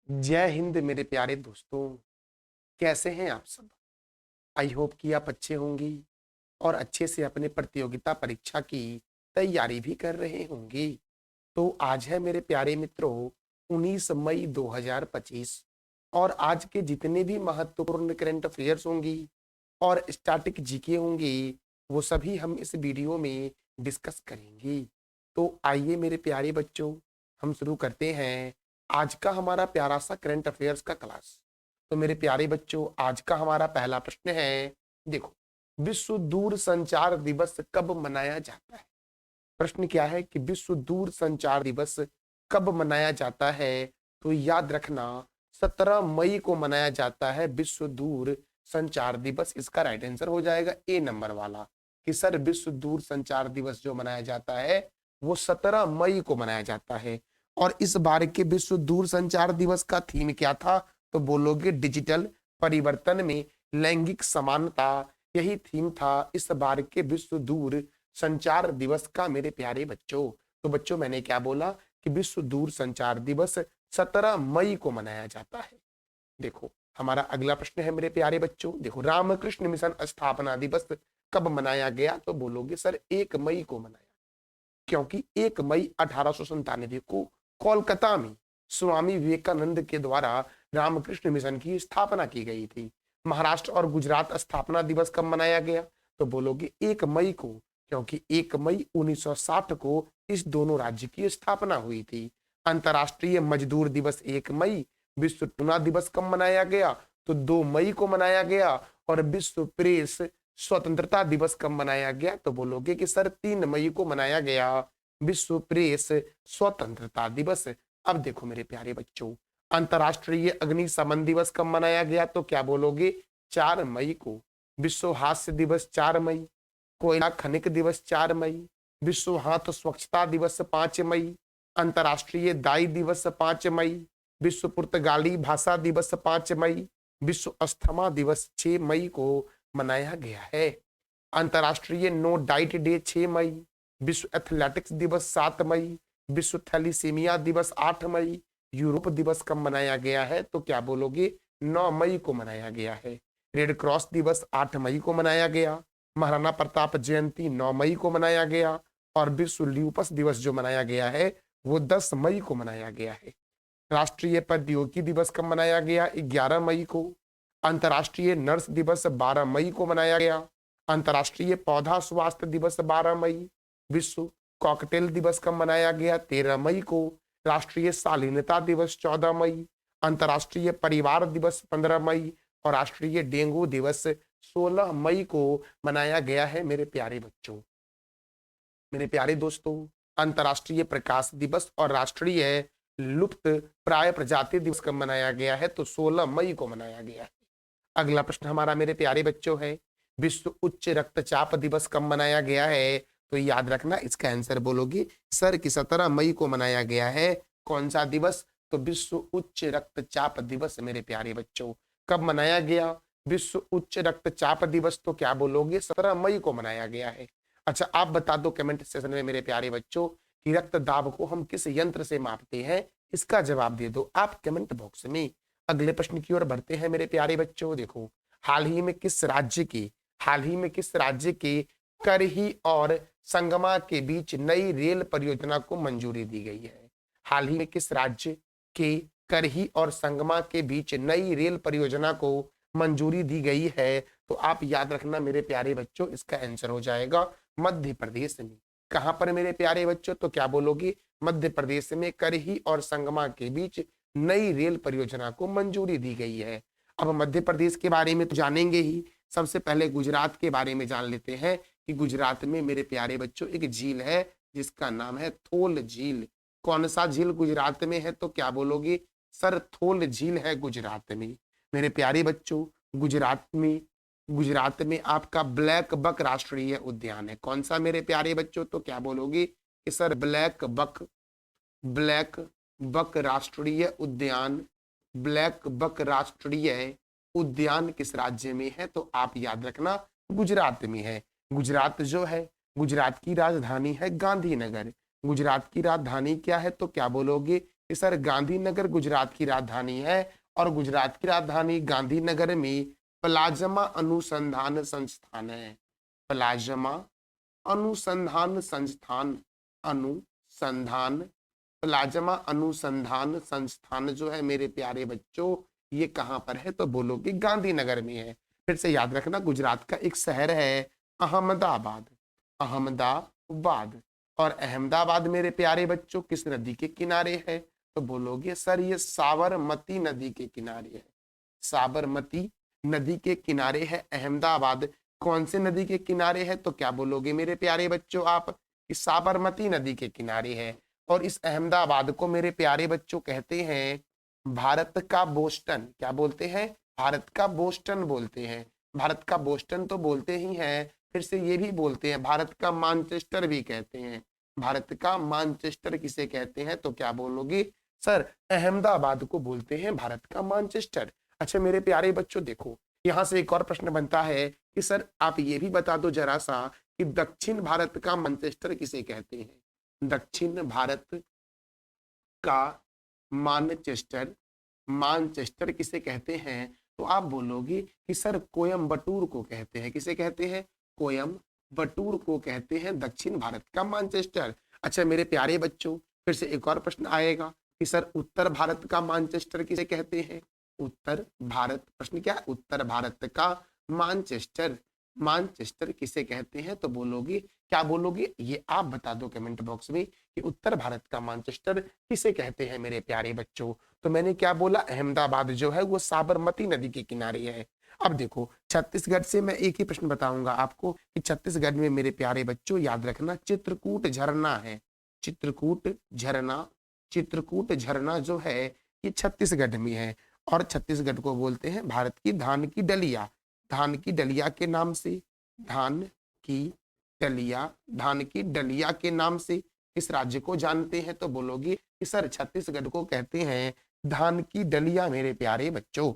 जय हिंद मेरे प्यारे दोस्तों। कैसे हैं आप सब? आई होप कि आप अच्छे होंगे और अच्छे से अपने प्रतियोगिता परीक्षा की तैयारी भी कर रहे होंगे। तो आज है मेरे प्यारे मित्रों 19 मई 2025 और आज के जितने भी महत्वपूर्ण करंट अफेयर्स होंगी और स्टैटिक जीके होंगी वो सभी हम इस वीडियो में डिस्कस करेंगे। तो आइए मेरे प्यारे बच्चों, हम शुरू करते हैं आज का हमारा प्यारा सा करंट अफेयर्स का क्लास। तो मेरे प्यारे बच्चों, आज का हमारा पहला प्रश्न है, देखो, विश्व दूर संचार दिवस कब मनाया जाता है? प्रश्न क्या है कि विश्व दूर संचार दिवस कब मनाया जाता है? तो याद रखना 17 मई को मनाया जाता है विश्व दूर संचार दिवस। इसका राइट आंसर हो जाएगा ए नंबर वाला कि सर विश्व दूर संचार दिवस जो मनाया जाता है वो 17 मई को मनाया जाता है। और इस बार के विश्व दूर संचार दिवस का थीम क्या था? तो बोलोगे डिजिटल परिवर्तन में लैंगिक समानता। यही थीम था इस बार के विश्व दूर संचार दिवस का मेरे प्यारे बच्चों। तो बच्चों मैंने क्या बोला कि विश्व दूर संचार दिवस 17 मई को मनाया जाता है। देखो हमारा अगला प्रश्न है मेरे प्यारे बच्चों, देखो, रामकृष्ण मिशन स्थापना दिवस कब मनाया गया? तो बोलोगे सर 1 मई को मनाया, क्योंकि 1 मई 1897 को कोलकाता में स्वामी विवेकानंद के द्वारा रामकृष्ण मिशन की स्थापना की गई थी। महाराष्ट्र और गुजरात स्थापना दिवस कब मनाया गया? तो बोलोगे 1 मई को, क्योंकि 1 मई 1960 को इस दोनों राज्य की स्थापना हुई थी। अंतर्राष्ट्रीय मजदूर दिवस 1 मई। विश्व टूना दिवस कब मनाया गया? तो 2 मई को मनाया गया। और विश्व प्रेस स्वतंत्रता दिवस कब मनाया गया? तो बोलोगे कि सर 3 मई को मनाया गया विश्व प्रेस स्वतंत्रता दिवस। अब देखो मेरे प्यारे बच्चों, अंतर्राष्ट्रीय अग्निशमन दिवस कब मनाया गया? तो क्या बोलोगे? 4 मई को। विश्व हास्य दिवस 4 मई। कोयला खनिक दिवस 4 मई। विश्व हाथ स्वच्छता दिवस 5 मई। अंतर्राष्ट्रीय दाई दिवस 5 मई। विश्व पुर्तगाली भाषा दिवस 5 मई। विश्व अस्थमा दिवस 6 मई को मनाया गया है। अंतर्राष्ट्रीय नो डाइट डे 6 मई। विश्व एथलेटिक्स दिवस 7 मई। विश्व थैलीसीमिया दिवस 8 मई। यूरोप दिवस कब मनाया गया है? तो क्या बोलोगे? 9 मई को मनाया गया है। रेड क्रॉस दिवस 8 मई को मनाया गया। महाराणा प्रताप जयंती 9 मई को मनाया गया। और विश्व ल्यूपस दिवस जो मनाया गया है वो 10 मई को मनाया गया है। राष्ट्रीय प्रौद्योगिकी दिवस कब मनाया गया? 11 मई को। अंतर्राष्ट्रीय नर्स दिवस 12 मई को मनाया गया। अंतर्राष्ट्रीय पौधा स्वास्थ्य दिवस 12 मई। विश्व कॉकटेल दिवस कब मनाया गया? 13 मई को। राष्ट्रीय शालीनता दिवस 14 मई। अंतर्राष्ट्रीय परिवार दिवस 15 मई। और राष्ट्रीय डेंगू दिवस 16 मई को मनाया गया है मेरे प्यारे बच्चों। मेरे प्यारे दोस्तों, अंतर्राष्ट्रीय प्रकाश दिवस और राष्ट्रीय लुप्त प्राय प्रजाति दिवस कब मनाया गया है? तो 16 मई को मनाया गया है। अगला प्रश्न हमारा मेरे प्यारे बच्चों है, विश्व उच्च रक्तचाप दिवस कब मनाया गया है? तो याद रखना इसका आंसर बोलोगे सर कि 17 मई को मनाया गया है। कौन सा दिवस? तो विश्व उच्च रक्तचाप दिवस मेरे प्यारे बच्चों। कब मनाया गया विश्व उच्च रक्तचाप दिवस? तो क्या बोलोगे? 17 मई को मनाया गया है। अच्छा, आप बता दो कमेंट सेक्शन में मेरे प्यारे बच्चों कि रक्त दाब को हम किस यंत्र से मापते हैं? इसका जवाब दे दो आप कमेंट बॉक्स में। अगले प्रश्न की ओर बढ़ते हैं मेरे प्यारे बच्चों। देखो, हाल ही में किस राज्य के करही और संगमा के बीच नई रेल परियोजना को मंजूरी दी गई है? हाल ही में किस राज्य के करही और संगमा के बीच नई रेल परियोजना को मंजूरी दी गई है? तो आप याद रखना मेरे प्यारे बच्चों, इसका आंसर हो जाएगा मध्य प्रदेश में। कहां पर मेरे प्यारे बच्चों? तो क्या बोलोगे? मध्य प्रदेश में करही और संगमा के बीच नई रेल परियोजना को मंजूरी दी गई है। अब मध्य प्रदेश के बारे में तो जानेंगे ही, सबसे पहले गुजरात के बारे में जान लेते हैं कि गुजरात में मेरे प्यारे बच्चों एक झील है जिसका नाम है थोल झील। कौन सा झील गुजरात में है? तो क्या बोलोगे? सर थोल झील है गुजरात में। मेरे प्यारे बच्चों, गुजरात में आपका ब्लैक बक राष्ट्रीय उद्यान है। कौन सा मेरे प्यारे बच्चों? तो क्या बोलोगे कि सर ब्लैक बक राष्ट्रीय उद्यान। ब्लैक बक राष्ट्रीय उद्यान किस राज्य में है? तो आप याद रखना गुजरात में है। गुजरात जो है, गुजरात की राजधानी है गांधीनगर। गुजरात की राजधानी क्या है? तो क्या बोलोगे? कि सर गांधीनगर गुजरात की राजधानी है और गुजरात की राजधानी गांधीनगर में प्लाज्मा अनुसंधान संस्थान है। प्लाज्मा अनुसंधान संस्थान, अनुसंधान, प्लाज्मा अनुसंधान संस्थान जो है मेरे प्यारे बच्चों, ये कहां पर है? तो बोलोगे गांधीनगर में है। फिर से याद रखना, गुजरात का एक शहर है अहमदाबाद, अहमदाबाद। और अहमदाबाद मेरे प्यारे बच्चों किस नदी के किनारे है? तो बोलोगे सर ये साबरमती नदी के किनारे है। साबरमती नदी के किनारे है अहमदाबाद। कौन से नदी के किनारे है? तो क्या बोलोगे मेरे प्यारे बच्चों आप? कि साबरमती नदी के किनारे है। और इस अहमदाबाद को मेरे प्यारे बच्चों कहते हैं भारत का बोस्टन। क्या बोलते हैं? भारत का बोस्टन बोलते हैं। भारत का बोस्टन तो बोलते ही हैं, फिर से ये भी बोलते हैं भारत का मानचेस्टर भी कहते हैं। भारत का मानचेस्टर किसे कहते हैं? तो क्या बोलोगे? सर अहमदाबाद को बोलते हैं भारत का मानचेस्टर। अच्छा मेरे प्यारे बच्चों देखो, यहाँ से एक और प्रश्न बनता है कि सर आप ये भी बता दो जरा सा कि दक्षिण भारत का मानचेस्टर किसे कहते हैं? दक्षिण भारत का मानचेस्टर, मानचेस्टर किसे कहते हैं? तो आप बोलोगे कि सर कोयम्बटूर को कहते हैं। किसे कहते हैं? कोयम्बटूर को कहते हैं दक्षिण भारत का मानचेस्टर। अच्छा मेरे प्यारे बच्चों, फिर से एक और प्रश्न आएगा कि सर उत्तर भारत का मानचेस्टर किसे कहते हैं? उत्तर भारत, प्रश्न क्या है? उत्तर भारत का मानचेस्टर, मानचेस्टर किसे कहते हैं? तो बोलोगे, क्या बोलोगे? ये आप बता दो कमेंट बॉक्स में कि उत्तर भारत का मानचेस्टर किसे कहते हैं मेरे प्यारे बच्चों। तो मैंने क्या बोला? अहमदाबाद जो है वो साबरमती नदी के किनारे है। अब देखो छत्तीसगढ़ से मैं एक ही प्रश्न बताऊंगा आपको कि छत्तीसगढ़ में मेरे प्यारे बच्चों याद रखना चित्रकूट झरना है। चित्रकूट झरना, चित्रकूट झरना जो है ये छत्तीसगढ़ में है। और छत्तीसगढ़ को बोलते हैं भारत की धान की डलिया। धान की डलिया के नाम से, धान की डलिया, धान की डलिया के नाम से इस राज्य को जानते हैं? तो बोलोगे कि सर छत्तीसगढ़ को कहते हैं धान की डलिया मेरे प्यारे बच्चों।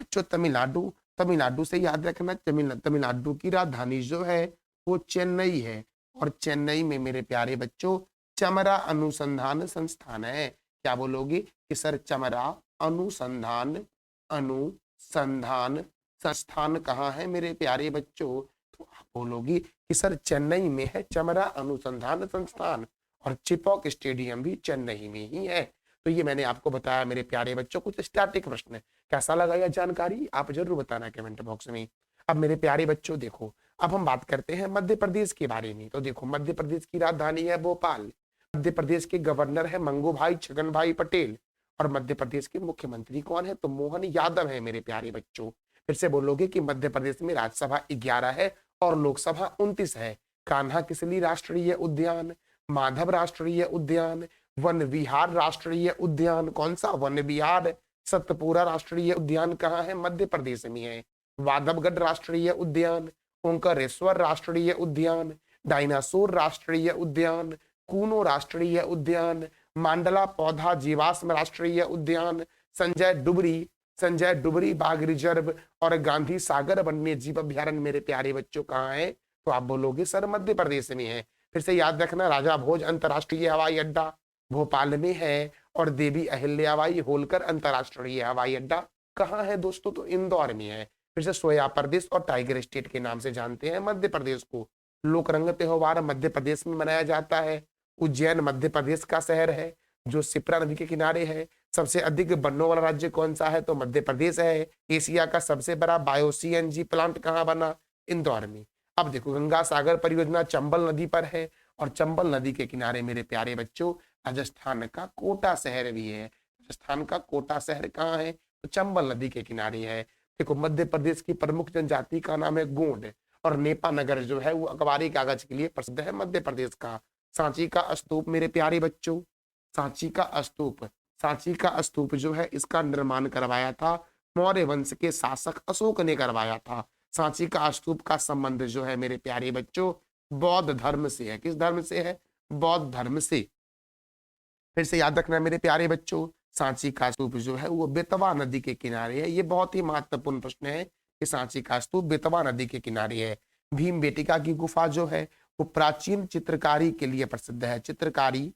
बच्चों तमिलनाडु, तमिलनाडु से याद रखना तमिलनाडु की राजधानी जो है वो चेन्नई है। और चेन्नई में मेरे प्यारे बच्चों चमरा अनुसंधान संस्थान है। क्या बोलोगे? कि सर चमरा अनुसंधान, अनुसंधान संस्थान कहाँ है मेरे प्यारे बच्चों? तो आप बोलोगी कि सर चेन्नई में है चमरा अनुसंधान संस्थान। और चिपॉक स्टेडियम भी चेन्नई में ही है। तो ये मैंने आपको बताया मेरे प्यारे बच्चों कुछ स्टैटिक प्रश्न। कैसा लगा यह जानकारी आप जरूर बताना कमेंट बॉक्स में। अब मेरे प्यारे बच्चों देखो, अब हम बात करते हैं मध्य प्रदेश के बारे में। तो देखो मध्य प्रदेश की राजधानी है भोपाल। मध्य प्रदेश के गवर्नर है मंगूभाई छगन भाई पटेल। और मध्य प्रदेश के मुख्यमंत्री कौन है? तो मोहन यादव है मेरे प्यारे बच्चों। फिर से बोलोगे कि मध्य प्रदेश में राज्यसभा 11 है और लोकसभा 29 है। कान्हा किसली राष्ट्रीय उद्यान, माधव राष्ट्रीय उद्यान, वन विहार राष्ट्रीय उद्यान, कौन सा? वन विहार। सतपुरा राष्ट्रीय उद्यान कहाँ है? मध्य प्रदेश में है। वाधवगढ़ राष्ट्रीय उद्यान, ओंकारेश्वर राष्ट्रीय उद्यान, डायनासोर राष्ट्रीय उद्यान, कूनो राष्ट्रीय उद्यान, मांडला पौधा जीवाश्म राष्ट्रीय उद्यान, संजय डुबरी, संजय डुबरी बाघ रिजर्व और गांधी सागर वन्य जीव अभ्यारण्य मेरे प्यारे बच्चों कहाँ है? तो आप बोलोगे सर मध्य प्रदेश में है। फिर से याद रखना राजा भोज अंतरराष्ट्रीय हवाई अड्डा भोपाल में है। और देवी अहिल्याबाई होलकर अंतरराष्ट्रीय हवाई अड्डा कहाँ है दोस्तों? तो इंदौर में है। फिर से सोया प्रदेश और टाइगर स्टेट के नाम से जानते हैं मध्य प्रदेश को। लोकरंग त्योहार मध्य प्रदेश में मनाया जाता है। उज्जैन मध्य प्रदेश का शहर है जो शिप्रा नदी के किनारे है। सबसे अधिक वनों वाला राज्य कौन सा है? तो मध्य प्रदेश है। एशिया का सबसे बड़ा बायो सीएनजी प्लांट कहाँ बना? इंदौर में। अब देखो गंगा सागर परियोजना चंबल नदी पर है। और चंबल नदी के किनारे मेरे प्यारे बच्चों राजस्थान का कोटा शहर भी है। राजस्थान का कोटा शहर कहाँ है? तो चंबल नदी के किनारे है। देखो मध्य प्रदेश की प्रमुख जनजाति का नाम है गोंड। और नेपा नगर जो है वो अखबारी कागज के लिए प्रसिद्ध है मध्य प्रदेश का। सांची का स्तूप मेरे प्यारे बच्चों, सांची का स्तूप, सांची का स्तूप जो है इसका निर्माण करवाया था मौर्य वंश के शासक अशोक ने करवाया था। सांची का स्तूप का संबंध जो है मेरे प्यारे बच्चों बौद्ध धर्म से है। किस धर्म से है? बौद्ध धर्म से। फिर से याद रखना मेरे प्यारे बच्चों सांची का स्तूप जो है वो बेतवा नदी के किनारे है। ये बहुत ही महत्वपूर्ण प्रश्न है कि सांची का स्तूप बेतवा नदी के किनारे है। भीम बेटिका की गुफा जो है वो प्राचीन चित्रकारी के लिए प्रसिद्ध है। चित्रकारी,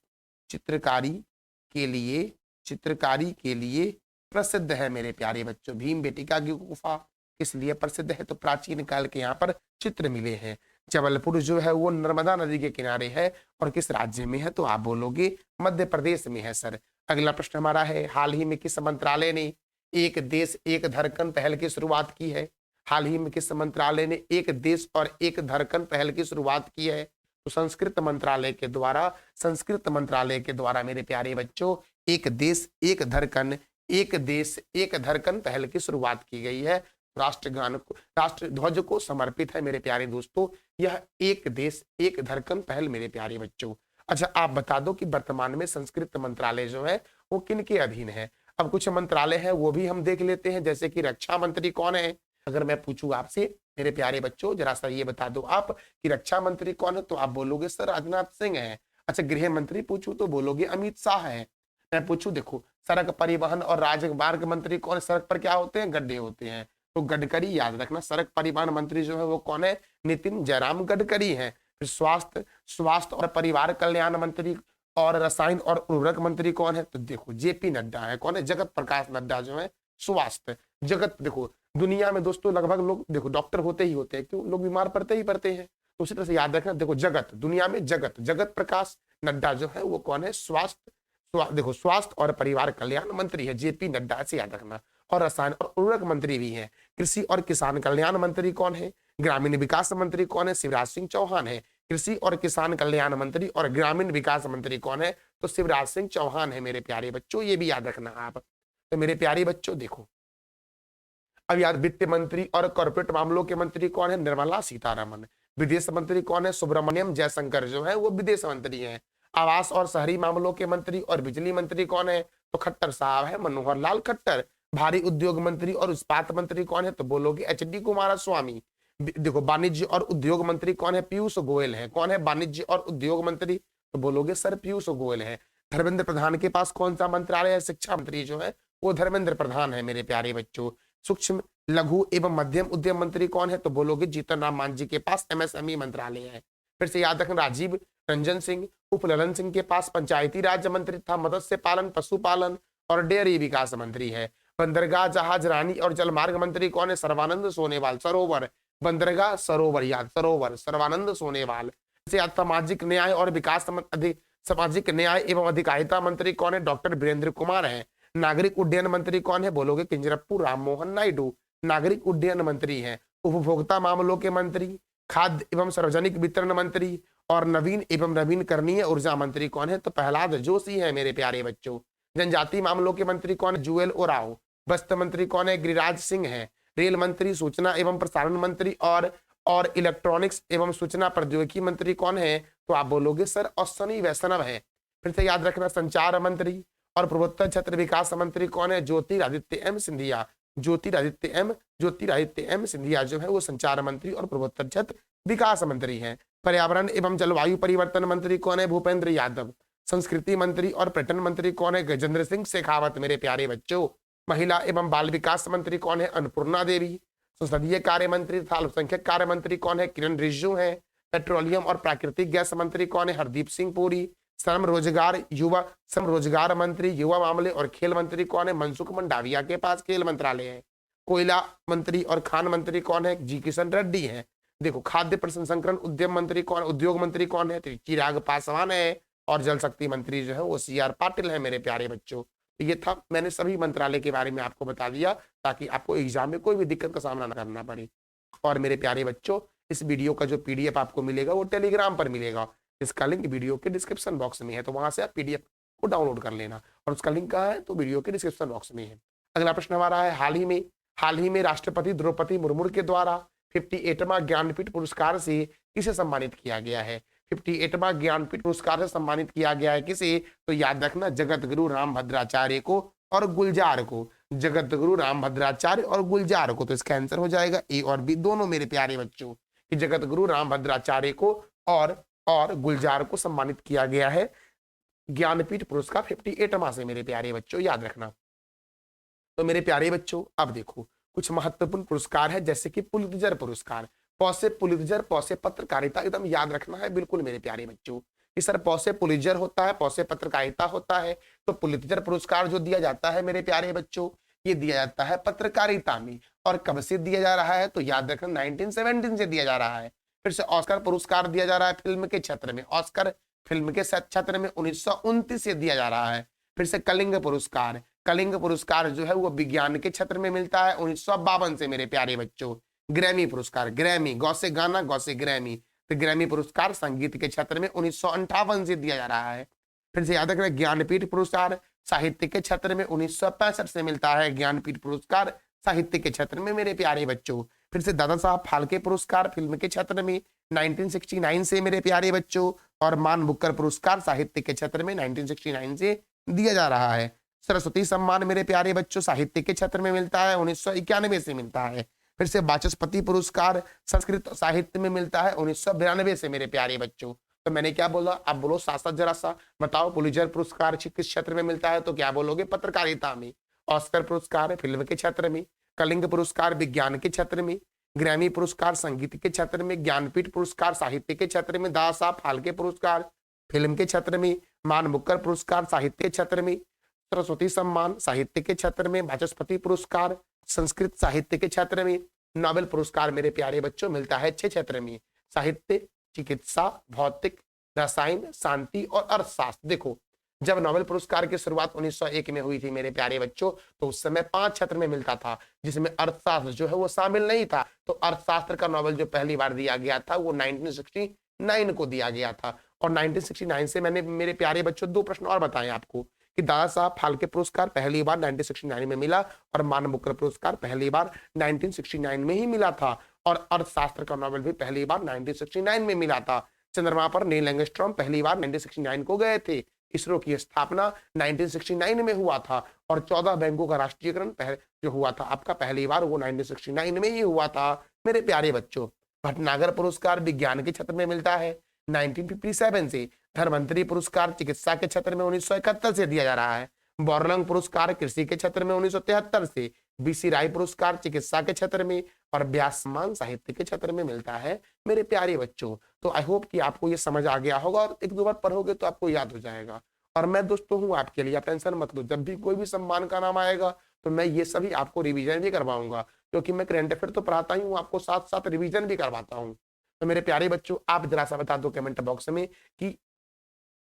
चित्रकारी के लिए चित्रकारी के लिए प्रसिद्ध है मेरे प्यारे बच्चों। भीम बेटिका की गुफा किस लिए प्रसिद्ध है? तो प्राचीन काल के यहाँ पर चित्र मिले हैं। जबलपुर जो है वो नर्मदा नदी के किनारे है और किस राज्य में है? तो आप बोलोगे मध्य प्रदेश में है सर। अगला प्रश्न हमारा है, हाल ही में किस मंत्रालय ने एक देश एक धड़कन पहल की शुरुआत की है? हाल ही में किस मंत्रालय ने एक देश और एक धड़कन पहल की शुरुआत की है? तो संस्कृत मंत्रालय के द्वारा मेरे प्यारे बच्चों एक देश एक धड़कन, एक देश एक धड़कन पहल की शुरुआत की गई है। राष्ट्रगान को, राष्ट्र ध्वज को समर्पित है मेरे प्यारे दोस्तों यह एक देश एक धड़कन पहल मेरे प्यारे बच्चों। अच्छा, आप बता दो कि वर्तमान में संस्कृत मंत्रालय जो है वो किन के अधीन है? अब कुछ मंत्रालय है वो भी हम देख लेते हैं, जैसे कि रक्षा मंत्री कौन है? अगर मैं पूछूं आपसे मेरे प्यारे बच्चों जरा सा ये बता दो आप कि रक्षा मंत्री कौन है? तो आप बोलोगे सर राजनाथ सिंह है। अच्छा, गृह मंत्री पूछूं तो बोलोगे अमित शाह है। मैं पूछूं, देखो सड़क परिवहन और राजमार्ग मंत्री कौन है? सड़क पर क्या होते हैं? गड्ढे होते हैं, तो गडकरी याद रखना। सड़क परिवहन मंत्री जो है वो कौन है? नितिन जयराम गडकरी है। फिर स्वास्थ्य और परिवार कल्याण मंत्री और रसायन और उर्वरक मंत्री कौन है? तो देखो जेपी नड्डा है। कौन है? जगत प्रकाश नड्डा जो है स्वास्थ्य जगत। देखो दुनिया में दोस्तों लगभग लोग देखो डॉक्टर होते ही होते हैं, क्यों? लोग बीमार पड़ते ही पड़ते हैं। तो उसी तरह से याद रखना, देखो जगत, दुनिया में जगत प्रकाश नड्डा जो है वो कौन है? देखो स्वास्थ्य और परिवार कल्याण मंत्री है जेपी नड्डा, ऐसे याद रखना। और रसायन और उर्वरक मंत्री भी हैं। कृषि और किसान कल्याण मंत्री कौन है? ग्रामीण विकास मंत्री कौन है? शिवराज सिंह चौहान है। कृषि और किसान कल्याण मंत्री और ग्रामीण विकास मंत्री कौन है? तो शिवराज सिंह चौहान है मेरे प्यारे बच्चों, ये भी याद रखना आप। तो मेरे प्यारे बच्चों देखो अब यार वित्त मंत्री और कॉर्पोरेट मामलों के मंत्री कौन है? निर्मला सीतारमण। विदेश मंत्री कौन है? सुब्रमण्यम जयशंकर जो है वो विदेश मंत्री हैं। आवास और शहरी मामलों के मंत्री और बिजली मंत्री कौन है? तो खट्टर साहब है, मनोहर लाल खट्टर। भारी उद्योग मंत्री और इस्पात मंत्री कौन है? तो बोलोगे एचडी कुमारस्वामी। देखो वाणिज्य और उद्योग मंत्री कौन है? पीयूष गोयल है। कौन है वाणिज्य और उद्योग मंत्री? तो बोलोगे सर पीयूष गोयल है। धर्मेंद्र प्रधान के पास कौन सा मंत्रालय है? शिक्षा मंत्री जो है वो धर्मेंद्र प्रधान है मेरे प्यारे बच्चों। सूक्ष्म लघु एवं मध्यम उद्यम मंत्री कौन है? तो बोलोगे जीतन राम मांझी के पास एमएसएमई मंत्रालय है। फिर से याद रखना, राजीव रंजन सिंह उप ललन सिंह के पास पंचायती राज मंत्री था। मत्स्य पालन, पशुपालन और डेयरी विकास मंत्री है। बंदरगाह, जहाज रानी और जलमार्ग मंत्री कौन है? सर्वानंद सोनेवाल। सरोवर, बंदरगाह, सरोवर, याद सरोवर, सर्वानंद सोनेवाल। से याद सामाजिक न्याय और विकास सामाजिक न्याय एवं अधिकारिता मंत्री कौन है? डॉक्टर वीरेंद्र कुमार है। नागरिक उड्डयन मंत्री कौन है? बोलोगे किंजरप्पू राममोहन नायडू, नागरिक उड्डयन मंत्री हैं। उपभोक्ता मामलों के मंत्री, खाद्य एवं सार्वजनिक वितरण मंत्री और नवीन एवं नवीनकरणीय ऊर्जा मंत्री कौन है? तो प्रहलाद जोशी है मेरे प्यारे बच्चों। जनजाति मामलों के मंत्री कौन है? जुएल ओराव। वस्त्र मंत्री कौन है? गिरिराज सिंह है। रेल मंत्री, सूचना एवं प्रसारण मंत्री और इलेक्ट्रॉनिक्स एवं सूचना प्रौद्योगिकी मंत्री कौन है? तो आप बोलोगे सर अश्विनी वैष्णव है। फिर से याद रखना, संचार मंत्री और पूर्वोत्तर क्षेत्र विकास मंत्री कौन है? ज्योतिरादित्य एम सिंधिया। ज्योतिरादित्य एम सिंधिया जो है वो संचार मंत्री और पूर्वोत्तर क्षेत्र विकास मंत्री हैं। पर्यावरण एवं जलवायु परिवर्तन मंत्री कौन है? भूपेंद्र यादव। संस्कृति मंत्री और पर्यटन मंत्री कौन है? गजेंद्र सिंह शेखावत मेरे प्यारे बच्चों। महिला एवं बाल विकास मंत्री कौन है? अन्नपूर्णा देवी। संसदीय कार्य मंत्री तथा अल्पसंख्यक कार्य मंत्री कौन है? किरण रिजिजू है। पेट्रोलियम और प्राकृतिक गैस मंत्री कौन है? हरदीप सिंह पुरी। श्रम रोजगार मंत्री, युवा मामले और खेल मंत्री कौन है? मनसुख मंडाविया के पास खेल मंत्रालय है। कोयला मंत्री और खान मंत्री कौन है? जी किशन रेड्डी है। देखो खाद्य प्रसंस्करण उद्यम मंत्री कौन, उद्योग मंत्री कौन है? तो चिराग पासवान है। और जल शक्ति मंत्री जो है वो सीआर पाटिल है मेरे प्यारे बच्चों। तो ये था, मैंने सभी मंत्रालय के बारे में आपको बता दिया ताकि आपको एग्जाम में कोई भी दिक्कत का सामना न करना पड़े। और मेरे प्यारे बच्चों इस वीडियो का जो पीडीएफ आपको मिलेगा वो टेलीग्राम पर मिलेगा। इसका लिंक वीडियो के डिस्क्रिप्शन बॉक्स में है, तो वहां से आप पीडीएफ को डाउनलोड कर लेना। और उसका लिंक कहाँ है? तो वीडियो के डिस्क्रिप्शन बॉक्स में है। अगला प्रश्न हमारा है, हाल ही में राष्ट्रपति द्रौपदी मुर्मू के द्वारा 58वां ज्ञानपीठ पुरस्कार से किसे सम्मानित किया गया है? 58वां ज्ञानपीठ पुरस्कार से सम्मानित किया गया है किसे? तो याद रखना, जगत गुरु रामभद्राचार्य को और गुलजार को। जगत गुरु रामभद्राचार्य और गुलजार को। तो इसका आंसर हो जाएगा ए और बी दोनों मेरे प्यारे बच्चों, कि जगत गुरु रामभद्राचार्य को और गुलजार को सम्मानित किया गया है ज्ञानपीठ पुरस्कार 58वां से मेरे प्यारे बच्चों, याद रखना। तो मेरे प्यारे बच्चों अब देखो कुछ महत्वपूर्ण पुरस्कार है, जैसे कि पुलित्जर पुरस्कार। पौसे पुलित्जर, पौसे पत्रकारिता, एकदम याद रखना है बिल्कुल मेरे प्यारे बच्चों। कि सर पौसे पुलित्जर होता है, पौसे पत्रकारिता होता है। तो पुलित्जर पुरस्कार जो दिया जाता है मेरे प्यारे बच्चों, ये दिया जाता है पत्रकारिता में। और कब से दिया जा रहा है, तो याद रखना 1917 से दिया जा रहा है। फिर से ऑस्कर पुरस्कार दिया जा रहा है फिल्म के क्षेत्र में, ऑस्कर फिल्म के क्षेत्र में 1929 से दिया जा रहा है। फिर से कलिंग पुरस्कार, कलिंग पुरस्कार जो है वो विज्ञान के क्षेत्र में मिलता है 1952 से मेरे प्यारे बच्चों। ग्रैमी पुरस्कार, ग्रैमी गौ से गाना, गौ से ग्रैमी, तो ग्रैमी पुरस्कार संगीत के क्षेत्र में 1958 से दिया जा रहा है। फिर से याद रखना ज्ञानपीठ पुरस्कार साहित्य के क्षेत्र में 1965 से मिलता है, ज्ञानपीठ पुरस्कार साहित्य के क्षेत्र में मेरे प्यारे बच्चों। फिर से दादा साहब फाल्के पुरस्कार फिल्म के क्षेत्र में 1969 से मेरे प्यारे बच्चों। और मान बुक्कर पुरस्कार साहित्य के क्षेत्र में 1969 से दिया जा रहा है। सरस्वती सम्मान मेरे प्यारे बच्चों साहित्य के क्षेत्र में मिलता है 1991 से मिलता है। फिर से वाचस्पति पुरस्कार संस्कृत साहित्य में मिलता है 1992 से मेरे प्यारे बच्चों। तो मैंने क्या बोला, आप बोलो साथ साथ जरा सा बताओ। पुलित्जर पुरस्कार किस क्षेत्र में मिलता है, तो क्या बोलोगे, पत्रकारिता में। ऑस्कर पुरस्कार फिल्म के क्षेत्र में, कलिंग पुरस्कार विज्ञान के क्षेत्र में, ग्रैमी पुरस्कार संगीत के क्षेत्र में, ज्ञानपीठ पुरस्कार साहित्य के क्षेत्र में, दादा साहब फाल्के पुरस्कार फिल्म के क्षेत्र में, मान बुक्कर पुरस्कार साहित्य के क्षेत्र में, सरस्वती सम्मान साहित्य के क्षेत्र में, वाचस्पति पुरस्कार संस्कृत साहित्य के क्षेत्र में, नोबेल पुरस्कार मेरे प्यारे बच्चों मिलता है 6 क्षेत्र में, साहित्य, चिकित्सा, भौतिक, रसायन, शांति और अर्थशास्त्र। देखो जब नोबेल पुरस्कार की शुरुआत 1901 में हुई थी मेरे प्यारे बच्चों, तो उस समय 5 क्षेत्र में मिलता था, जिसमें अर्थशास्त्र जो है वो शामिल नहीं था। तो अर्थशास्त्र का नोबेल जो पहली बार दिया गया था वो 1969 को दिया गया था। और 1969 से मैंने मेरे प्यारे बच्चों 2 प्रश्न और बताए आपको कि दादा साहब फाल्के पुरस्कार पहली बार 1969 में मिला और मान बुकर पुरस्कार पहली बार 1969 में ही मिला था। और अर्थशास्त्र का नोबेल भी पहली बार 1969 में मिला था। चंद्रमा पर नील एंगस्ट्रॉम पहली बार 1969 को गए थे। इसरो की स्थापना 1969 में हुआ था। और 14 बैंकों का राष्ट्रीयकरण जो हुआ था आपका पहली बार वो 1969 में ही हुआ था मेरे प्यारे बच्चों। भटनागर पुरस्कार विज्ञान के क्षेत्र में मिलता है 1957 से। धर्मंतरी पुरस्कार चिकित्सा के क्षेत्र में 1971 से दिया जा रहा है। बोरलंग पुरस्कार कृषि के क्षेत्र में 1973 से। बीसी राय पुरस्कार चिकित्सा के क्षेत्र में। और व्यास सम्मान साहित्य के क्षेत्र में मिलता है मेरे प्यारे बच्चों। तो आई होप कि आपको ये समझ आ गया होगा और 1-2 बार पढ़ोगे तो आपको याद हो जाएगा। और मैं दोस्तों हूँ आपके लिए, आप टेंशन मत लो, जब भी कोई भी सम्मान का नाम आएगा तो मैं ये सभी आपको रिवीजन भी करवाऊंगा, क्योंकि मैं करंट अफेयर तो पढ़ाता ही हूँ, आपको साथ साथ रिवीजन भी करवाता हूँ। तो मेरे प्यारे बच्चों आप जरा सा बता दो कमेंट बॉक्स में कि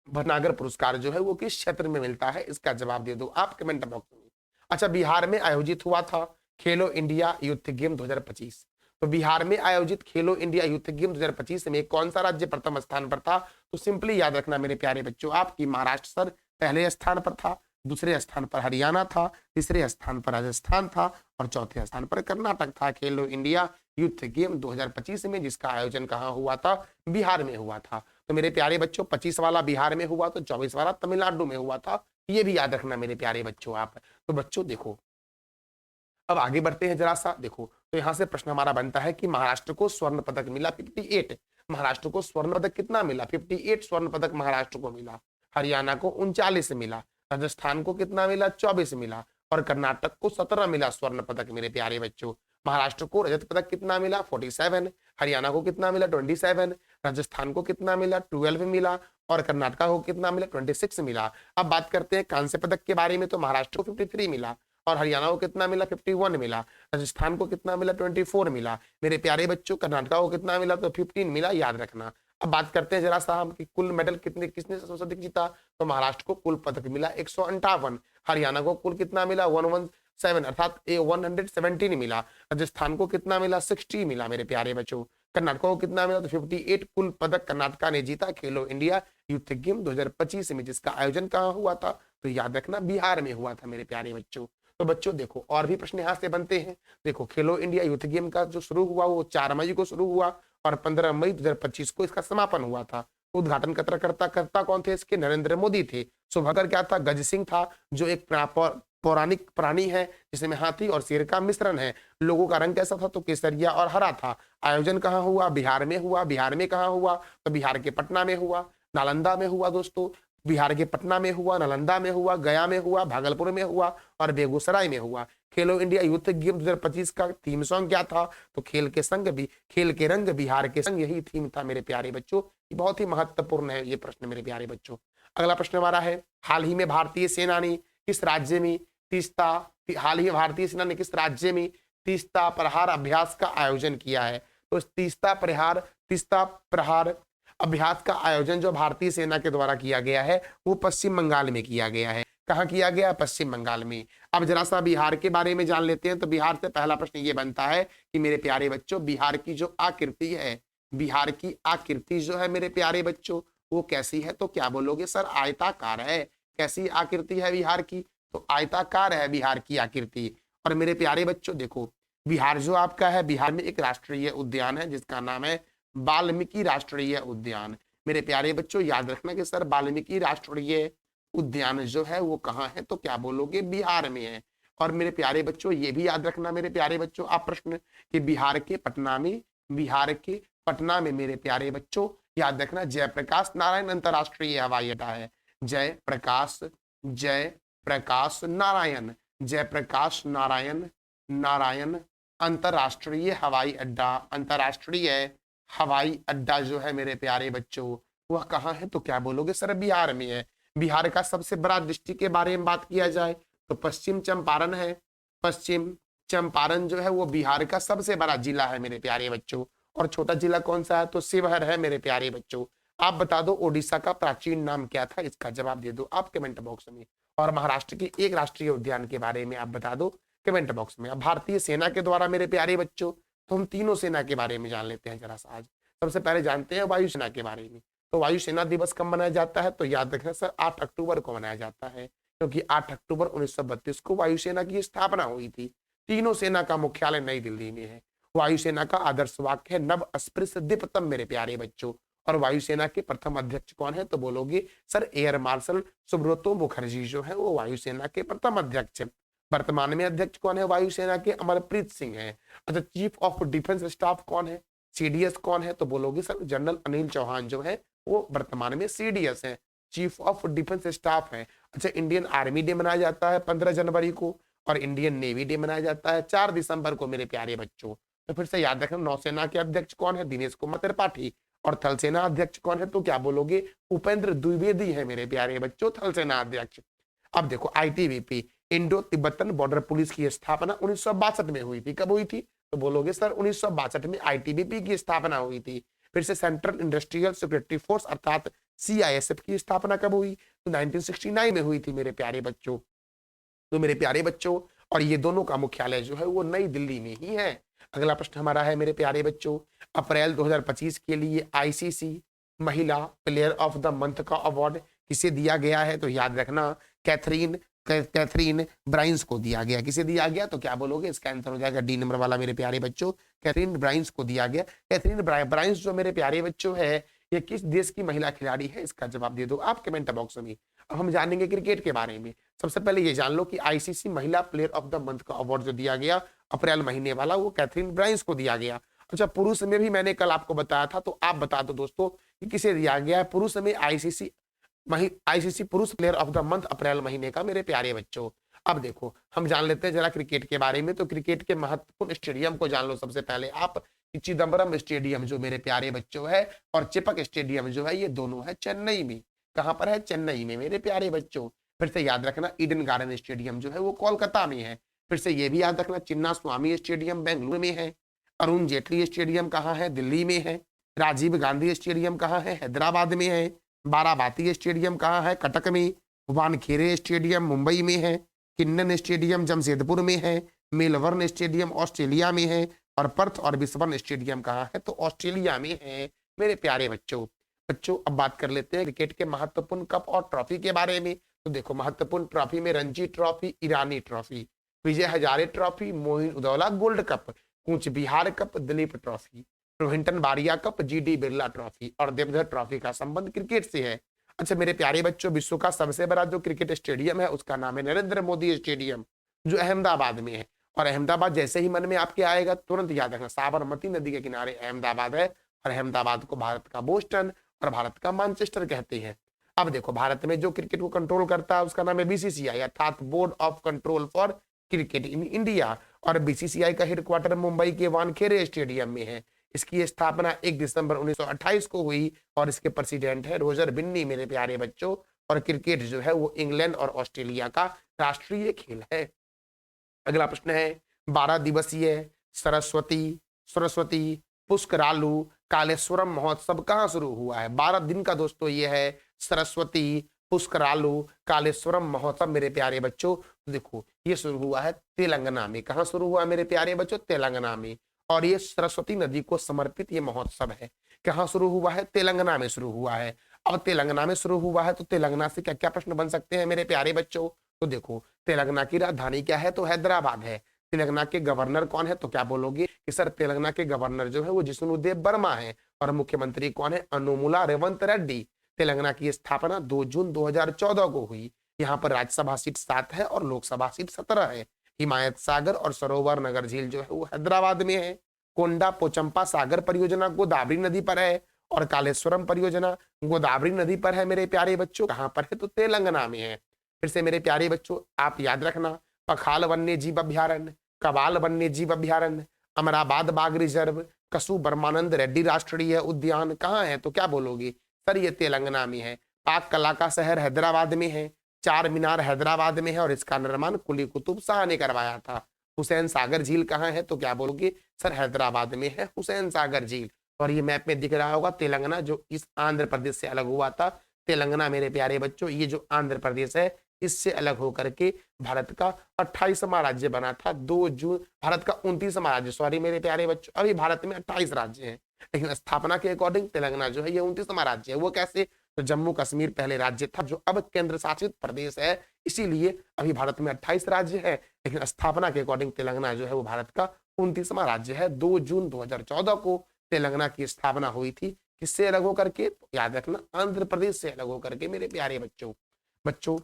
भटनागर पुरस्कार जो है वो किस क्षेत्र में मिलता है, इसका जवाब दे दो आप कमेंट बॉक्स में। अच्छा, बिहार में आयोजित हुआ था खेलो इंडिया यूथ गेम 2025। तो बिहार में आयोजित खेलो इंडिया यूथ गेम 2025 में कौन सा राज्य प्रथम स्थान पर था, तो सिंपली याद रखना मेरे प्यारे बच्चों आपकी महाराष्ट्र सर पहले स्थान पर था, दूसरे स्थान पर हरियाणा था, तीसरे स्थान पर राजस्थान था और चौथे स्थान पर कर्नाटक था। खेलो इंडिया यूथ गेम 2025 में जिसका आयोजन कहाँ हुआ था, बिहार में हुआ था। तो मेरे प्यारे बच्चों 25 वाला बिहार में हुआ, तो 24 वाला तमिलनाडु में हुआ था, ये भी याद रखना मेरे प्यारे बच्चों आप। तो बच्चों देखो अब आगे बढ़ते हैं जरा सा, देखो तो यहाँ से प्रश्न हमारा बनता है कि महाराष्ट्र को स्वर्ण पदक मिला 58। महाराष्ट्र को स्वर्ण पदक कितना मिला, 58 स्वर्ण पदक महाराष्ट्र को मिला। हरियाणा को 39 मिला, राजस्थान को कितना मिला, 24 मिला और कर्नाटक को 17 मिला स्वर्ण पदक मेरे प्यारे बच्चों। महाराष्ट्र को रजत पदक कितना मिला, 47, हरियाणा को कितना मिला, 27, राजस्थान को कितना मिला, 12 मिला और कर्नाटक को कितना मिला, 26 मिला। अब बात करते हैं कांस्य पदक के बारे में, तो महाराष्ट्र को 53 मिला और हरियाणा को कितना मिला, 51 मिला, राजस्थान को कितना मिला, 24 मिला मेरे प्यारे बच्चों। कर्नाटक को कितना मिला, तो 15 मिला, याद रखना। अब बात करते हैं जरा सा हम कि कुल मेडल किसने सबसे अधिक जीता, तो महाराष्ट्र को कुल पदक मिला 158, हरियाणा को कुल कितना मिला 117 अर्थात 117 मिला, राजस्थान को कितना मिला 60 मिला मेरे प्यारे बच्चों। कर्नाटक को कितना मिला, तो 58 कुल पदक कर्नाटक ने जीता खेलो इंडिया यूथ गेम 2025 में, जिसका आयोजन कहाँ हुआ था, तो याद रखना बिहार में हुआ था मेरे प्यारे बच्चों। तो बच्चों देखो और भी प्रश्न यहाँ से बनते हैं। देखो खेलो इंडिया यूथ गेम का जो शुरू हुआ वो 4 मई को शुरू हुआ और 15 मई 2025 को इसका समापन हुआ था। उद्घाटन करता कौन थे इसके, नरेंद्र मोदी थे। शुभकर क्या था, गज सिंह था जो एक पौराणिक प्राणी है जिसमें हाथी और शेर का मिश्रण है। लोगों का रंग कैसा था, तो केसरिया और हरा था। आयोजन कहाँ हुआ, बिहार में हुआ। बिहार में कहाँ हुआ, तो बिहार के पटना में हुआ, नालंदा में हुआ दोस्तों। बिहार के पटना में हुआ, नालंदा में हुआ, गया में हुआ, भागलपुर में हुआ और बेगूसराय में हुआ। खेलो इंडिया यूथ गेम 2025 का थीम सॉन्ग क्या था? तो खेल के संग भी खेल के रंग बिहार के संग, यही थीम था मेरे प्यारे बच्चों। ये बहुत ही महत्वपूर्ण है ये प्रश्न मेरे प्यारे बच्चों। अगला प्रश्न हमारा है, हाल ही में भारतीय सेना ने किस राज्य में हाल ही भारतीय सेना ने किस राज्य में तीस्ता प्रहार अभ्यास का आयोजन किया है? तो तीस्ता प्रहार अभ्यास का आयोजन जो भारतीय सेना के द्वारा किया गया है वो पश्चिम बंगाल में किया गया है। कहाँ किया गया? पश्चिम बंगाल में। अब जरा सा बिहार के बारे में जान लेते हैं। तो बिहार से पहला प्रश्न ये बनता है कि मेरे प्यारे बच्चों, बिहार की जो आकृति है, बिहार की आकृति जो है मेरे प्यारे बच्चों वो कैसी है? तो क्या बोलोगे सर? आयताकार है। कैसी आकृति है बिहार की? तो आयताकार है बिहार की आकृति। और मेरे प्यारे बच्चों देखो, बिहार जो आपका है, बिहार में एक राष्ट्रीय उद्यान है जिसका नाम है वाल्मीकि राष्ट्रीय उद्यान। मेरे प्यारे बच्चों याद रखना कि सर वाल्मीकि राष्ट्रीय उद्यान जो है वो कहाँ है? तो क्या बोलोगे? बिहार में है। और मेरे प्यारे बच्चों ये भी याद रखना मेरे प्यारे बच्चों आप प्रश्न कि बिहार के पटना में मेरे प्यारे बच्चों याद रखना जयप्रकाश नारायण अंतरराष्ट्रीय हवाई अड्डा है। जयप्रकाश नारायण अंतरराष्ट्रीय हवाई अड्डा जो है मेरे प्यारे बच्चों वह कहाँ है? तो क्या बोलोगे सर? बिहार में है। बिहार का सबसे बड़ा डिस्ट्रिक्ट के बारे में बात किया जाए तो पश्चिम चंपारण है। पश्चिम चंपारण जो है वो बिहार का सबसे बड़ा जिला है मेरे प्यारे बच्चों। और छोटा जिला कौन सा है? तो शिवहर है मेरे प्यारे बच्चों। आप बता दो ओडिशा का प्राचीन नाम क्या था? इसका जवाब दे दो आप कमेंट बॉक्स में। और महाराष्ट्र के एक राष्ट्रीय उद्यान के बारे में आप बता दो कमेंट बॉक्स में। अब भारतीय सेना के द्वारा मेरे प्यारे बच्चों तो हम तीनों सेना के बारे में जान लेते हैं जरा सा आज। सबसे पहले जानते हैं वायुसेना के बारे में। तो वायुसेना दिवस कब मनाया जाता है? तो याद रखना सर 8 अक्टूबर को मनाया जाता है, क्योंकि 8 अक्टूबर 1932 को वायुसेना की स्थापना हुई थी। तीनों सेना का मुख्यालय नई दिल्ली में है। वायुसेना का आदर्श वाक्य है नभ अस्पृश्य दीप्तम मेरे प्यारे बच्चों। और वायुसेना के प्रथम अध्यक्ष कौन है? तो बोलोगे sir air marshal Subroto Mukherjee जो है वो वायुसेना के प्रथम अध्यक्ष है। वर्तमान में अध्यक्ष कौन है वायुसेना के? अमरप्रीत सिंह है। अच्छा, चीफ ऑफ डिफेंस स्टाफ कौन है? सीडीएस कौन है? तो बोलोगे सर जनरल अनिल चौहान जो है वो वर्तमान में सीडीएस है, चीफ ऑफ डिफेंस स्टाफ है। अच्छा, इंडियन आर्मी डे मनाया जाता है 15 जनवरी को और इंडियन नेवी डे मनाया जाता है 4 दिसंबर को मेरे प्यारे बच्चों। तो फिर से याद रखना नौसेना के अध्यक्ष कौन है? दिनेश कुमार त्रिपाठी। और थल सेना अध्यक्ष कौन है? तो क्या बोलोगे? उपेंद्र द्विवेदी है मेरे प्यारे बच्चों थल सेना अध्यक्ष। अब देखो ITBP Indo Tibetan border police की स्थापना 1962 में हुई थी। कब हुई थी? तो बोलोगे सर 1962 में आईटीबीपी की स्थापना हुई थी। फिर से सेंट्रल इंडस्ट्रियल सिक्योरिटी फोर्स अर्थात सीआईएसएफ की स्थापना कब हुई? तो 1969 में हुई थी मेरे प्यारे बच्चों। तो मेरे प्यारे बच्चों और ये दोनों का मुख्यालय जो है वो नई दिल्ली में ही है। अगला प्रश्न हमारा है मेरे प्यारे बच्चों, अप्रैल 2025 के लिए आईसीसी महिला प्लेयर ऑफ द मंथ का अवार्ड किसे दिया गया है? तो याद रखना कैथरीन ब्राइंस को दिया गया। किसे दिया गया? तो क्या बोलोगे? इसका आंसर हो जाएगा डी नंबर वाला मेरे प्यारे बच्चों, कैथरीन ब्राइंस को दिया गया। कैथरीन ब्राइंस जो मेरे प्यारे बच्चों है ये किस देश की महिला खिलाड़ी है? इसका जवाब दे दो आप कमेंट बॉक्स में। अब हम जानेंगे क्रिकेट के बारे में। सबसे पहले ये जान लो कि आईसीसी महिला प्लेयर ऑफ द मंथ का अवार्ड जो दिया गया अप्रैल महीने वाला वो कैथरीन ब्राइंस को दिया गया। अच्छा, पुरुष में भी मैंने कल आपको बताया था, तो आप बता दो दोस्तों कि किसे दिया गया है पुरुष में आईसीसी पुरुष प्लेयर ऑफ द मंथ अप्रैल महीने का मेरे प्यारे बच्चों। अब देखो हम जान लेते हैं जरा क्रिकेट के बारे में। तो क्रिकेट के महत्वपूर्ण स्टेडियम को जान लो सबसे पहले आप। चिदम्बरम स्टेडियम जो मेरे प्यारे बच्चों है और चिपक स्टेडियम जो है ये दोनों है चेन्नई में। कहां पर है? चेन्नई में मेरे प्यारे बच्चों। फिर से याद रखना ईडन गार्डन स्टेडियम जो है वो कोलकाता में है। फिर से ये भी याद रखना चिन्ना स्वामी स्टेडियम बेंगलुरु में है। अरुण जेटली स्टेडियम कहाँ है? दिल्ली में है। राजीव गांधी स्टेडियम कहाँ है? हैदराबाद में है। बाराबाती स्टेडियम कहाँ है? कटक में। वानखेड़े स्टेडियम मुंबई में है। किन्नन स्टेडियम जमशेदपुर में है। मेलबर्न स्टेडियम ऑस्ट्रेलिया में है। और पर्थ और बिस्बर्न स्टेडियम कहाँ है? तो ऑस्ट्रेलिया में है मेरे प्यारे बच्चों। अब बात कर लेते हैं क्रिकेट के महत्वपूर्ण कप और ट्रॉफी के बारे में। तो देखो महत्वपूर्ण ट्रॉफी में Ranji trophy, Irani trophy, Vijay Hazare trophy, Moin Uddowla gold cup, Cooch Behar cup, Duleep trophy, Rohinton Baria cup, GD Birla trophy और देवधर ट्रॉफी का संबंध क्रिकेट से है। अच्छा मेरे प्यारे बच्चों, विश्व का सबसे बड़ा जो क्रिकेट स्टेडियम है उसका नाम है नरेंद्र मोदी स्टेडियम जो अहमदाबाद में है। और अहमदाबाद जैसे ही मन में आपके आएगा तुरंत याद रखना साबरमती नदी के किनारे अहमदाबाद है। और अहमदाबाद को भारत का बोस्टन और भारत का मैनचेस्टर कहते हैं। अब देखो भारत में जो क्रिकेट को कंट्रोल करता है उसका नाम है बीसीसीआई अर्थात board of control for cricket in India. और बीसीसीआई का हेडक्वार्टर मुंबई के वानखेड़े स्टेडियम में है। इसकी स्थापना 1 दिसंबर 1928 को हुई और इसके प्रेसिडेंट है रोजर बिन्नी मेरे प्यारे बच्चों। और क्रिकेट जो है वो इंग्लैंड और ऑस्ट्रेलिया का राष्ट्रीय खेल है। अगला प्रश्न है 12 दिवसीय सरस्वती सरस्वती पुष्करालु कालेश्वरम महोत्सव कहाँ शुरू हुआ है। 12 दिन का दोस्तों ये है सरस्वती पुष्करालु कालेश्वरम महोत्सव मेरे प्यारे बच्चों। देखो ये शुरू हुआ है तेलंगाना में। कहाँ शुरू हुआ मेरे प्यारे बच्चों, तेलंगाना में। और ये सरस्वती नदी को समर्पित ये महोत्सव है। कहाँ शुरू हुआ है, तेलंगाना में शुरू हुआ है। और तेलंगाना में शुरू हुआ है तो तेलंगाना से क्या क्या प्रश्न बन सकते हैं मेरे प्यारे बच्चों। तो देखो तेलंगाना की राजधानी क्या है, तो हैदराबाद है। तेलंगाना के गवर्नर कौन है, तो क्या बोलोगे कि सर तेलंगाना के गवर्नर जो है वो जिष्णुदेव वर्मा है। और मुख्यमंत्री कौन है, अनुमुला रेवंत रेड्डी। तेलंगाना की स्थापना 2 जून 2014 को हुई। यहाँ पर राज्यसभा सीट 7 है और लोकसभा सीट 17 है। हिमायत सागर और सरोवर नगर झील जो है वो हैदराबाद में है। कोंडा पोचंपा सागर परियोजना गोदावरी नदी पर है। और कालेश्वरम परियोजना गोदावरी नदी पर है मेरे प्यारे बच्चों। कहां पर है, तो तेलंगाना में है। फिर से मेरे प्यारे बच्चों आप याद रखना, पखाल वन्य जीव अभ्यारण्य, कबाल वन्य जीव अभ्यारण्य, अमराबाद बाघ रिजर्व, कसु ब्रह्मानंद रेड्डी राष्ट्रीय उद्यान कहाँ है, तो क्या बोलोगे सर ये तेलंगाना में है। पाक कला का शहर हैदराबाद में है। चार मीनार हैदराबाद में है और इसका निर्माण कुली कुतुब शाह ने करवाया था। हुसैन सागर झील कहाँ है, तो क्या बोलोगे सर हैदराबाद में है हुसैन सागर झील। और ये मैप में दिख रहा होगा तेलंगाना जो इस आंध्र प्रदेश से अलग हुआ था। तेलंगाना मेरे प्यारे बच्चों ये जो आंध्र प्रदेश है इससे अलग होकर के भारत का 28वां राज्य बना था 2 जून। भारत का 29वां राज्य, सॉरी मेरे प्यारे बच्चों, अभी भारत में 28 राज्य हैं लेकिन स्थापना के अकॉर्डिंग तेलंगाना जो है ये 29वां राज्य है। वो कैसे, तो जम्मू कश्मीर पहले राज्य था जो अब केंद्र शासित प्रदेश है, इसीलिए अभी भारत में 28 राज्य है लेकिन स्थापना के अकॉर्डिंग तेलंगाना जो है वो भारत का 29वां राज्य है। 2 जून 2014 को तेलंगाना की स्थापना हुई थी। किससे अलग होकर के, तो याद रखना आंध्र प्रदेश से अलग होकर के मेरे प्यारे बच्चों। बच्चों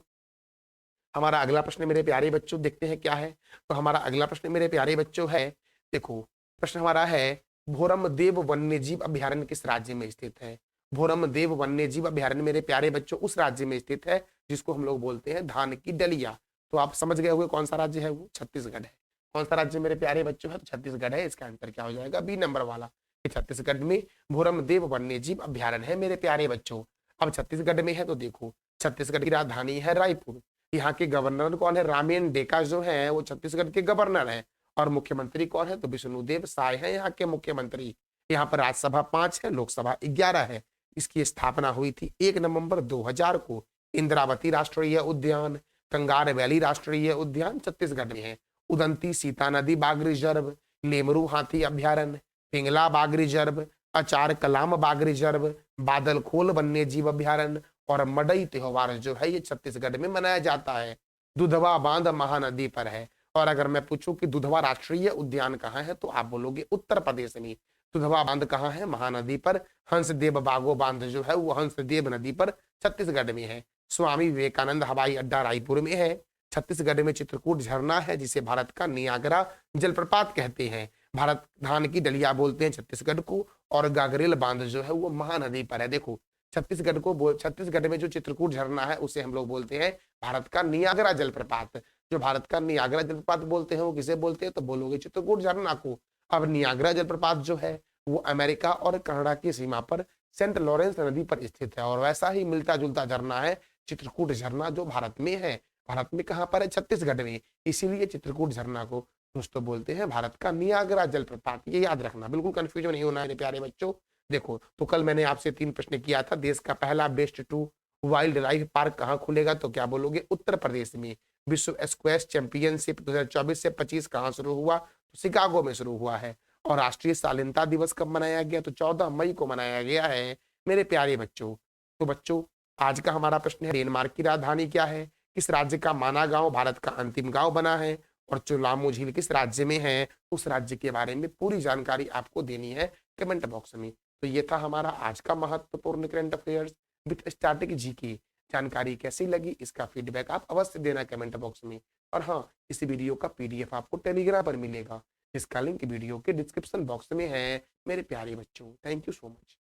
हमारा अगला प्रश्न मेरे प्यारे बच्चों देखते हैं क्या है। तो हमारा अगला प्रश्न मेरे प्यारे बच्चों है, देखो प्रश्न हमारा है भोरम देव वन्य जीव अभ्यारण्य किस राज्य में स्थित है। भोरम देव वन्य जीव अभ्यारण्य मेरे प्यारे बच्चों उस राज्य में स्थित है जिसको हम लोग बोलते हैं धान की डलिया। तो आप समझ गए हुए कौन सा राज्य है, वो छत्तीसगढ़ है। कौन सा राज्य मेरे प्यारे बच्चों है, तो छत्तीसगढ़ है। इसका आंसर क्या हो जाएगा, बी नंबर वाला। छत्तीसगढ़ में भोरम देव वन्य जीव अभ्यारण्य है मेरे प्यारे बच्चों। अब छत्तीसगढ़ में है तो देखो छत्तीसगढ़ की राजधानी है रायपुर। यहाँ के गवर्नर कौन है, रामेन डेका जो है वो छत्तीसगढ़ के गवर्नर है। और मुख्यमंत्री कौन है, तो विष्णुदेव साय है यहाँ के मुख्यमंत्री। यहाँ पर राज्यसभा 5 है, लोकसभा 11 है। इसकी स्थापना हुई थी 1 नवंबर 2000 को। इंद्रावती राष्ट्रीय उद्यान, कंगार वैली राष्ट्रीय उद्यान छत्तीसगढ़ में है। उदंती सीता नदी बाघ रिजर्व, लेमरू हाथी अभ्यारण्य, पिंगला बाघ रिजर्व, अचार कलाम बाघ रिजर्व, बादलखोल वन्य जीव अभ्यारण्य और मडई त्योहार जो है ये छत्तीसगढ़ में मनाया जाता है। दुधवा बांध महानदी पर है। और अगर मैं पूछूं कि दुधवा राष्ट्रीय उद्यान कहाँ है, तो आप बोलोगे उत्तर प्रदेश में। दुधवा बांध कहाँ है, महानदी पर। हंसदेव बागो बांध जो है वो हंसदेव नदी पर छत्तीसगढ़ में है। स्वामी विवेकानंद हवाई अड्डा रायपुर में है। छत्तीसगढ़ में चित्रकूट झरना है जिसे भारत का नियाग्रा जलप्रपात कहते हैं। भारत धान की डलिया बोलते हैं छत्तीसगढ़ को। और गागरेल बांध जो है वो महानदी पर है। देखो छत्तीसगढ़ में जो चित्रकूट झरना है उसे हम लोग बोलते हैं भारत का नियाग्रा जलप्रपात। जो भारत का नियाग्रा जलप्रपात बोलते हैं वो किसे बोलते हैं, तो बोलोगे चित्रकूट झरना को। अब नियाग्रा जलप्रपात जो है वो अमेरिका और कनाडा की सीमा पर सेंट लॉरेंस नदी पर स्थित है। और वैसा ही मिलता जुलता झरना है चित्रकूट झरना जो भारत में है। भारत में कहाँ पर है, छत्तीसगढ़ में। इसीलिए चित्रकूट झरना को दोस्तों बोलते हैं भारत का नियाग्रा जलप्रपात। ये याद रखना, बिल्कुल कंफ्यूजन नहीं होना मेरे प्यारे बच्चों। देखो तो कल मैंने आपसे 3 प्रश्न किया था, देश का पहला बेस्ट टू वाइल्ड लाइफ पार्क कहाँ खुलेगा, तो क्या बोलोगे उत्तर प्रदेश में। विश्व स्क्वैश चैंपियनशिप 2024 से 25 कहाँ शुरू हुआ, तो शिकागो में शुरू हुआ है। और राष्ट्रीय शालीनता दिवस कब मनाया गया, तो 14 मई को मनाया गया है मेरे प्यारे बच्चों। तो बच्चों आज का हमारा प्रश्न है डेनमार्क की राजधानी क्या है। किस राज्य का माना गांव भारत का अंतिम गांव बना है। और चुलामू झील किस राज्य में है, उस राज्य के बारे में पूरी जानकारी आपको देनी है कमेंट बॉक्स में। तो ये था हमारा आज का महत्वपूर्ण current affairs with static GK. जानकारी कैसी लगी इसका फीडबैक आप अवश्य देना कमेंट बॉक्स में। और हाँ, इस वीडियो का पीडीएफ आपको टेलीग्राम पर मिलेगा जिसका लिंक वीडियो के डिस्क्रिप्शन बॉक्स में है मेरे प्यारे बच्चों। Thank you so much.